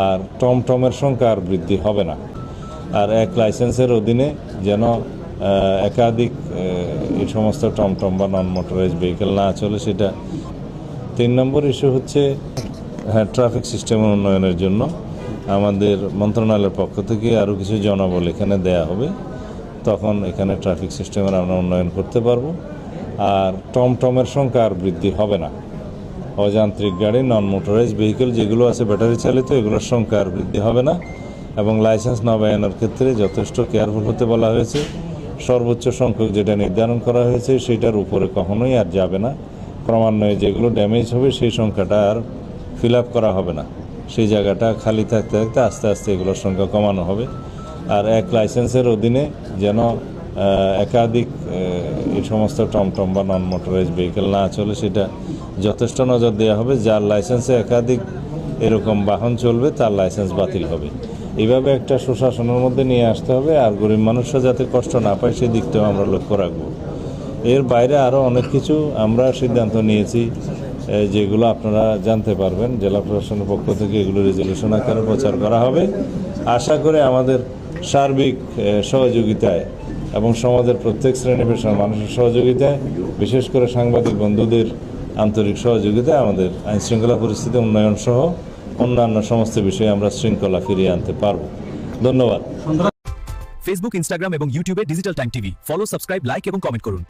আর টমটমের সংখ্যা আর বৃদ্ধি হবে না। আর এক লাইসেন্সের অধীনে যেন একাধিক এই সমস্ত টমটম বা নন মোটরাইজ ভেহিকেল না চলে সেটা। 3 নম্বর ইস্যু হচ্ছে ট্রাফিক সিস্টেমের উন্নয়নের জন্য আমাদের মন্ত্রণালয়ের পক্ষ থেকে আরও কিছু জনবল এখানে দেয়া হবে, তখন এখানে ট্রাফিক সিস্টেমের আমরা উন্নয়ন করতে পারবো। আর টমটমের সংখ্যা আর বৃদ্ধি হবে না। অযান্ত্রিক গাড়ি, নন মোটরাইজ ভেহিকেল যেগুলো আছে ব্যাটারি চালিত, এগুলোর সংখ্যা আর বৃদ্ধি হবে না। এবং লাইসেন্স নবায়নের ক্ষেত্রে যথেষ্ট কেয়ারফুল হতে বলা হয়েছে। সর্বোচ্চ সংখ্যক যেটা নির্ধারণ করা হয়েছে সেটার উপরে কখনোই আর যাবে না। ক্রমান্বয়ে যেগুলো ড্যামেজ হবে সেই সংখ্যাটা আর ফিল আপ করা হবে না, সেই জায়গাটা খালি থাকতে থাকতে আস্তে আস্তে এগুলোর সংখ্যা কমানো হবে। আর এক লাইসেন্সের অধীনে যেন একাধিক এই সমস্ত টমটম বা নন মোটরাইজ ভেহিকেল না চলে সেটা যথেষ্ট নজর দেওয়া হবে। যার লাইসেন্সে একাধিক এরকম বাহন চলবে তার লাইসেন্স বাতিল হবে। এইভাবে একটা সুশাসনের মধ্যে নিয়ে আসতে হবে। আর গরিব মানুষরা যাতে কষ্ট না পায় সেদিকটাও আমরা লক্ষ্য রাখবো। এর বাইরে আরও অনেক কিছু আমরা সিদ্ধান্ত নিয়েছি যেগুলো আপনারা জানতে পারবেন। জেলা প্রশাসনের পক্ষ থেকে এগুলো রেজলিউশন আকারে প্রচার করা হবে। আশা করে আমাদের সার্বিক সহযোগিতায় এবং সমাজের প্রত্যেক শ্রেণী পেশার মানুষের সহযোগিতায়, বিশেষ করে সাংবাদিক বন্ধুদের আন্তরিক সহযোগিতায় আমাদের আইনশৃঙ্খলা পরিস্থিতি উন্নয়ন সহ অন্যান্য সমস্ত বিষয়ে আমরা শৃঙ্খলা ফিরিয়ে আনতে পারব। ধন্যবাদ। ফেসবুক, ইনস্টাগ্রাম এবং ইউটিউবে digital time TV follow, subscribe, like এবং কমেন্ট করুন।